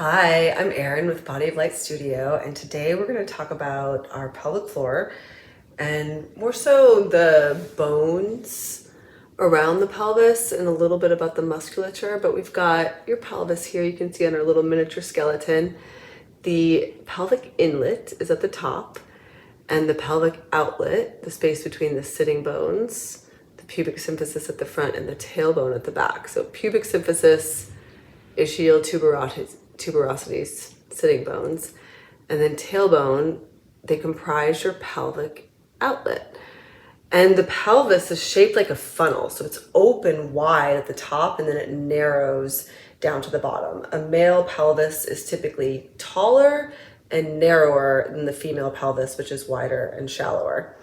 Hi, I'm Erin with Body of Light Studio, and today we're going to talk about our pelvic floor and more so the bones around the pelvis and a little bit about the musculature. But we've got your pelvis here, you can see on our little miniature skeleton. The pelvic inlet is at the top, and the pelvic outlet, the space between the sitting bones, the pubic symphysis at the front, and the tailbone at the back. So pubic symphysis, ischial tuberosities, sitting bones, and then tailbone, they comprise your pelvic outlet. And the pelvis is shaped like a funnel, so it's open wide at the top and then it narrows down to the bottom. A male pelvis is typically taller and narrower than the female pelvis, which is wider and shallower.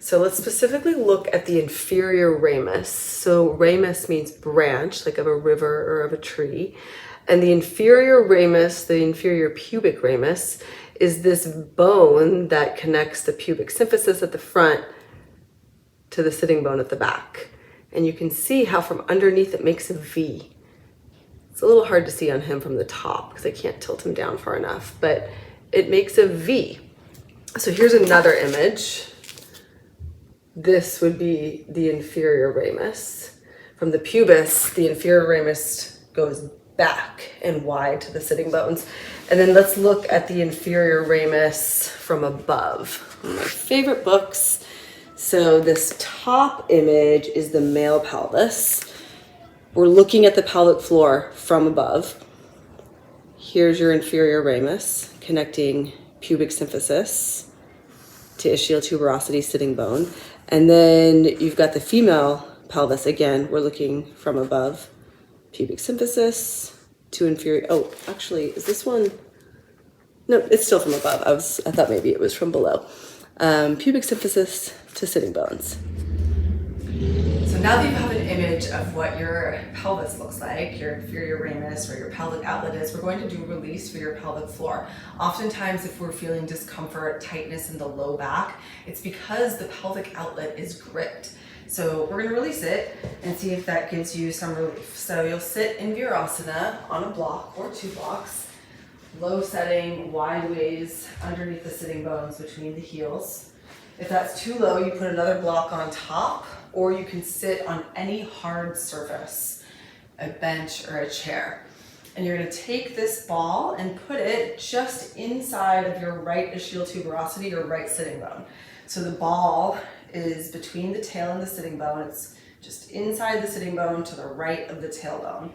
So let's specifically look at the inferior ramus. So ramus means branch, like of a river or of a tree. And the inferior ramus, the inferior pubic ramus, is this bone that connects the pubic symphysis at the front to the sitting bone at the back. And you can see how from underneath it makes a V. It's a little hard to see on him from the top because I can't tilt him down far enough, but it makes a V. So here's another image. This would be the inferior ramus. From the pubis, the inferior ramus goes back and wide to the sitting bones. And then let's look at the inferior ramus from above. One of my favorite books. So this top image is the male pelvis. We're looking at the pelvic floor from above. Here's your inferior ramus connecting pubic symphysis to ischial tuberosity sitting bone. And then you've got the female pelvis. Again, we're looking from above. Pubic symphysis to inferior. Oh, actually, is this one? No, it's still from above. I thought maybe it was from below. Pubic symphysis to sitting bones. So now that you have an image of what your pelvis looks like, your inferior ramus or your pelvic outlet is, we're going to do release for your pelvic floor. Oftentimes, if we're feeling discomfort, tightness in the low back, it's because the pelvic outlet is gripped. So we're gonna release it and see if that gives you some relief. So you'll sit in Virasana on a block or 2 blocks, low setting, wide ways underneath the sitting bones between the heels. If that's too low, you put another block on top, or you can sit on any hard surface, a bench or a chair. And you're gonna take this ball and put it just inside of your right ischial tuberosity, your right sitting bone. So the ball is between the tail and the sitting bone. It's just inside the sitting bone to the right of the tailbone.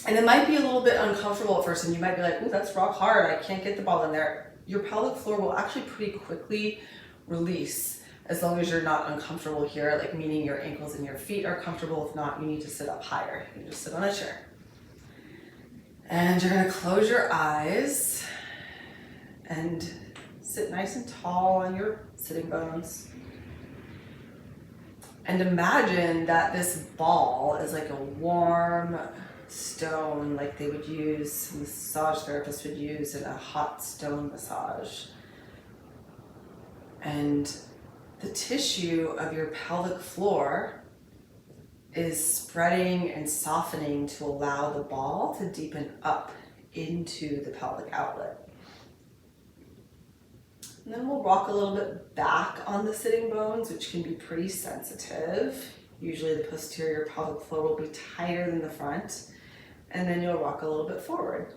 And it might be a little bit uncomfortable at first, and you might be like, ooh, that's rock hard, I can't get the ball in there. Your pelvic floor will actually pretty quickly release as long as you're not uncomfortable here, like meaning your ankles and your feet are comfortable. If not, you need to sit up higher. You can just sit on a chair. And you're gonna close your eyes and sit nice and tall on your sitting bones. And imagine that this ball is like a warm stone, like they would use, massage therapists would use in a hot stone massage. And the tissue of your pelvic floor is spreading and softening to allow the ball to deepen up into the pelvic outlet. And then we'll rock a little bit back on the sitting bones, which can be pretty sensitive. Usually the posterior pelvic floor will be tighter than the front. And then you'll rock a little bit forward.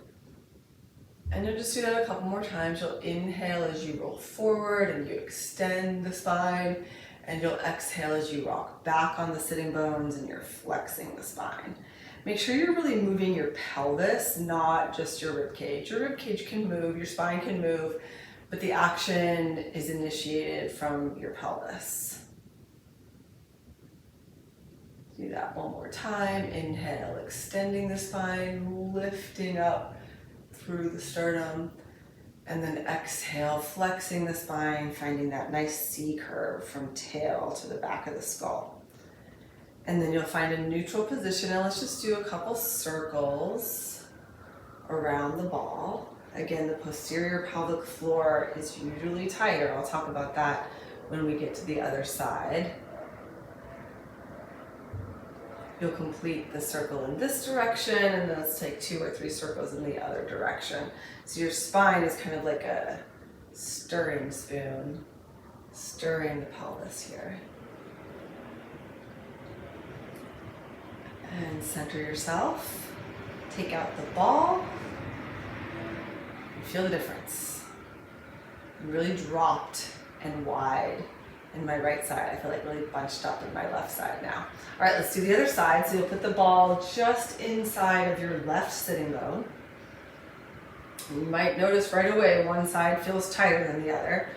And you'll just do that a couple more times. You'll inhale as you roll forward and you extend the spine. And you'll exhale as you rock back on the sitting bones and you're flexing the spine. Make sure you're really moving your pelvis, not just your rib cage. Your rib cage can move, your spine can move, but the action is initiated from your pelvis. Do that one more time. Inhale, extending the spine, lifting up through the sternum, and then exhale, flexing the spine, finding that nice C curve from tail to the back of the skull. And then you'll find a neutral position, and let's just do a couple circles around the ball. Again, the posterior pelvic floor is usually tighter. I'll talk about that when we get to the other side. You'll complete the circle in this direction, and then let's take 2 or 3 circles in the other direction. So your spine is kind of like a stirring spoon, stirring the pelvis here. And center yourself. Take out the ball. And feel the difference. I'm really dropped and wide in my right side. I feel like really bunched up in my left side now. All right, let's do the other side. So you'll put the ball just inside of your left sitting bone. You might notice right away one side feels tighter than the other.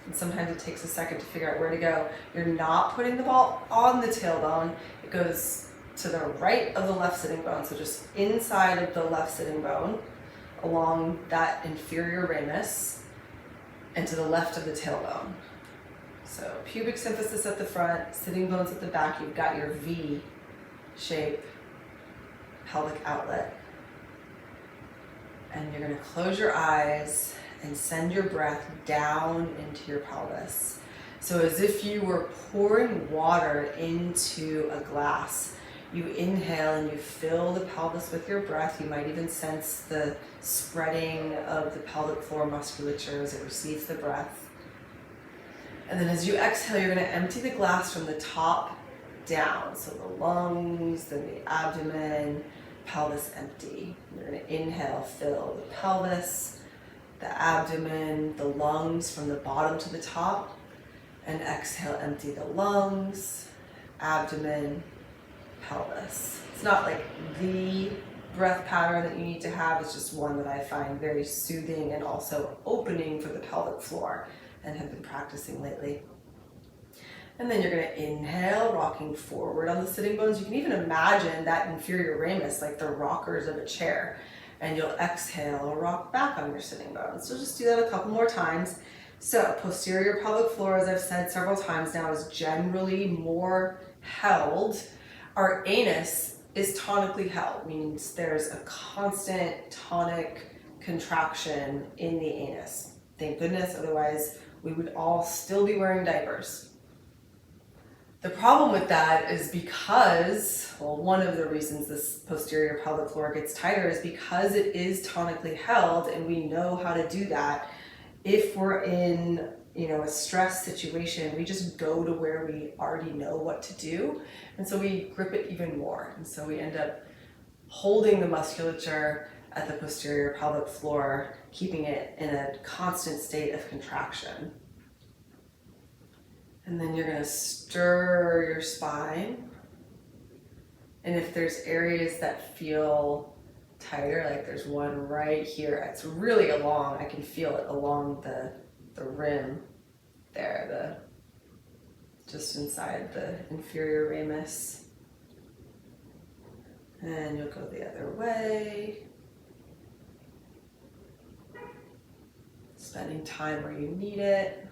And sometimes it takes a second to figure out where to go. You're not putting the ball on the tailbone. It goes to the right of the left sitting bone. So just inside of the left sitting bone, along that inferior ramus, and to the left of the tailbone. So pubic symphysis at the front, sitting bones at the back. You've got your V shape pelvic outlet. And you're going to close your eyes and send your breath down into your pelvis. So as if you were pouring water into a glass. You inhale and you fill the pelvis with your breath. You might even sense the spreading of the pelvic floor musculature as it receives the breath. And then as you exhale, you're going to empty the glass from the top down. So the lungs, then the abdomen, pelvis empty. You're going to inhale, fill the pelvis, the abdomen, the lungs from the bottom to the top. And exhale, empty the lungs, abdomen, pelvis. It's not like the breath pattern that you need to have. It's just one that I find very soothing and also opening for the pelvic floor and have been practicing lately. And then you're going to inhale, rocking forward on the sitting bones. You can even imagine that inferior ramus like the rockers of a chair. And you'll exhale, rock back on your sitting bones. So just do that a couple more times. So posterior pelvic floor, as I've said several times now, is generally more held. Our anus is tonically held, means there's a constant tonic contraction in the anus. Thank goodness, otherwise we would all still be wearing diapers. The problem with that is because, well, one of the reasons this posterior pelvic floor gets tighter is because it is tonically held, and we know how to do that. If we're in, a stress situation, we just go to where we already know what to do. And so we grip it even more. And so we end up holding the musculature at the posterior pelvic floor, keeping it in a constant state of contraction. And then you're going to stir your spine. And if there's areas that feel tighter, like there's one right here, it's really along, I can feel it along the rim there, just inside the inferior ramus. And you'll go the other way. Spending time where you need it.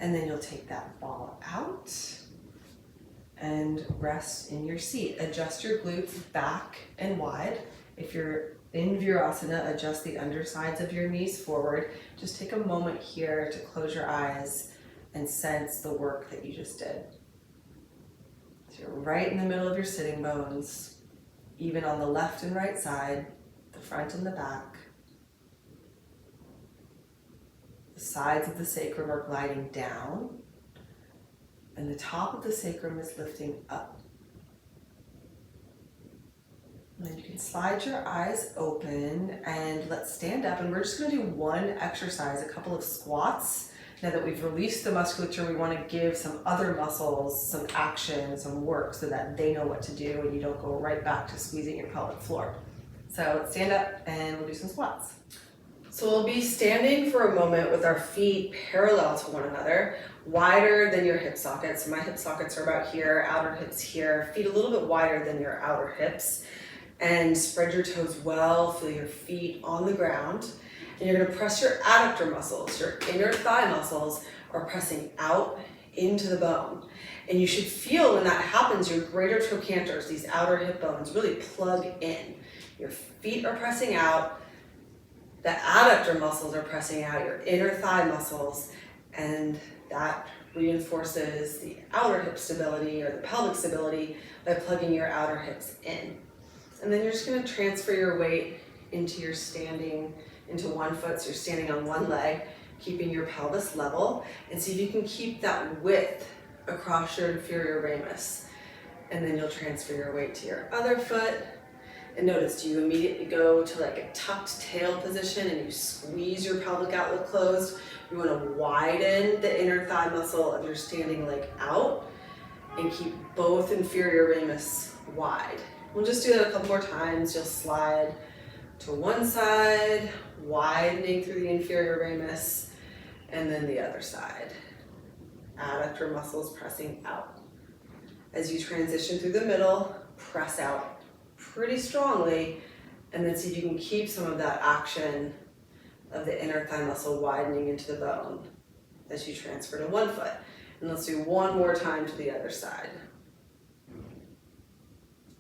And then you'll take that ball out and rest in your seat. Adjust your glutes back and wide. If you're in Virasana, adjust the undersides of your knees forward. Just take a moment here to close your eyes and sense the work that you just did. So you're right in the middle of your sitting bones, even on the left and right side, the front and the back. The sides of the sacrum are gliding down, and the top of the sacrum is lifting up. And then you can slide your eyes open, and let's stand up, and we're just going to do one exercise, a couple of squats. Now that we've released the musculature, we want to give some other muscles some action, some work, so that they know what to do and you don't go right back to squeezing your pelvic floor. So let's stand up and we'll do some squats. So we'll be standing for a moment with our feet parallel to one another, wider than your hip sockets. So my hip sockets are about here, outer hips here, feet a little bit wider than your outer hips. And spread your toes well, feel your feet on the ground. And you're gonna press your adductor muscles, your inner thigh muscles are pressing out into the bone. And you should feel when that happens, your greater trochanters, these outer hip bones, really plug in. Your feet are pressing out, the adductor muscles are pressing out, your inner thigh muscles, and that reinforces the outer hip stability or the pelvic stability by plugging your outer hips in. And then you're just going to transfer your weight into your standing, into one foot, so you're standing on one leg, keeping your pelvis level, and see if you can keep that width across your inferior ramus. And then you'll transfer your weight to your other foot. And notice, do you immediately go to like a tucked tail position and you squeeze your pelvic outlet closed? You want to widen the inner thigh muscle of your standing leg out and keep both inferior ramus wide. We'll just do that a couple more times. You'll slide to one side, widening through the inferior ramus, and then the other side. Adductor muscles pressing out. As you transition through the middle, press out pretty strongly, and then see if you can keep some of that action of the inner thigh muscle widening into the bone as you transfer to one foot. And let's do one more time to the other side.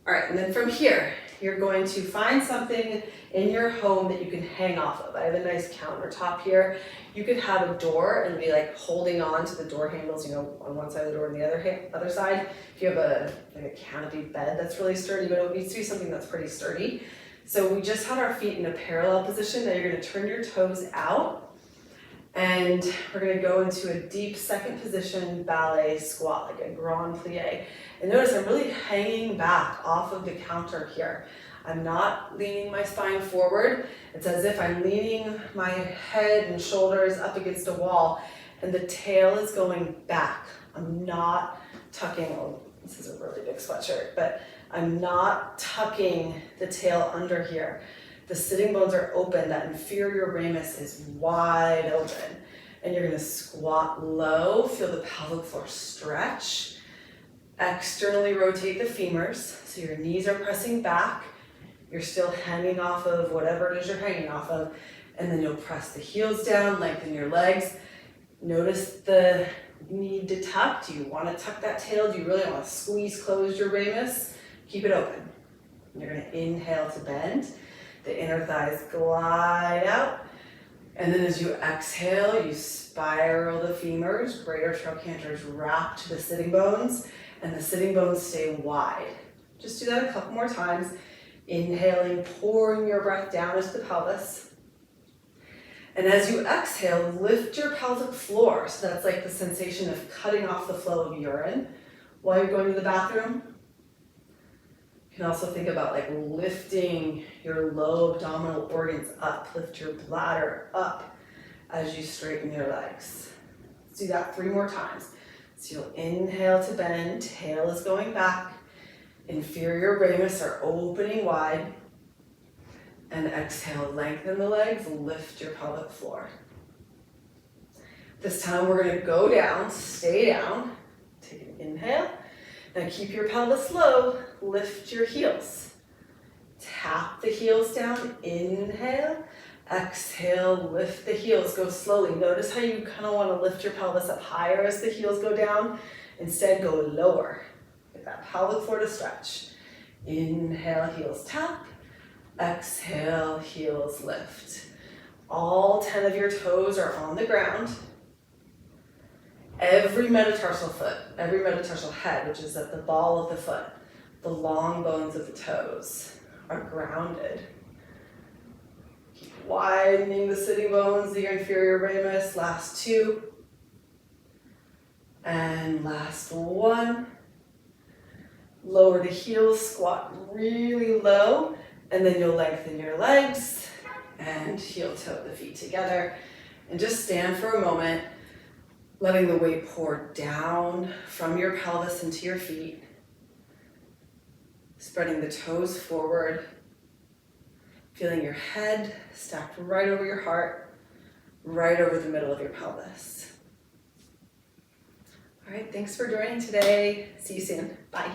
All right, and then from here, you're going to find something in your home that you can hang off of. I have a nice countertop here. You could have a door and be like holding on to the door handles, you know, on one side of the door and the other side. If you have like a canopy bed that's really sturdy, but it needs to be something that's pretty sturdy. So we just had our feet in a parallel position. Now you're going to turn your toes out, and we're going to go into a deep second position ballet squat, like a grand plie. And notice I'm really hanging back off of the counter here. I'm not leaning my spine forward. It's as if I'm leaning my head and shoulders up against a wall, and the tail is going back. I'm not tucking, oh, this is a really big sweatshirt, but I'm not tucking the tail under here. The sitting bones are open, that inferior ramus is wide open. And you're gonna squat low, feel the pelvic floor stretch. Externally rotate the femurs, so your knees are pressing back. You're still hanging off of whatever it is you're hanging off of, and then you'll press the heels down, lengthen your legs. Notice the need to tuck. Do you want to tuck that tail? Do you really want to squeeze close your ramus? Keep it open. You're going to inhale to bend. The inner thighs glide out. And then as you exhale, you spiral the femurs, greater trochanters wrap to the sitting bones, and the sitting bones stay wide. Just do that a couple more times. Inhaling, pouring your breath down into the pelvis. And as you exhale, lift your pelvic floor. So that's like the sensation of cutting off the flow of urine while you're going to the bathroom. You can also think about like lifting your low abdominal organs up, lift your bladder up as you straighten your legs. Let's do that 3 more times. So you'll inhale to bend, tail is going back. Inferior ramus are opening wide, and exhale, lengthen the legs, lift your pelvic floor. This time we're going to go down, stay down, take an inhale. Now keep your pelvis low, lift your heels. Tap the heels down, inhale, exhale, lift the heels, go slowly. Notice how you kind of want to lift your pelvis up higher as the heels go down. Instead, go lower. Get that pelvic floor to stretch. Inhale, heels tap. Exhale, heels lift. All 10 of your toes are on the ground. Every metatarsal foot, every metatarsal head, which is at the ball of the foot, the long bones of the toes are grounded. Keep widening the sitting bones, the inferior ramus. Last 2. And last 1. Lower the heels, squat really low, and then you'll lengthen your legs and heel toe the feet together. And just stand for a moment, letting the weight pour down from your pelvis into your feet, spreading the toes forward, feeling your head stacked right over your heart, right over the middle of your pelvis. All right, thanks for joining today. See you soon. Bye.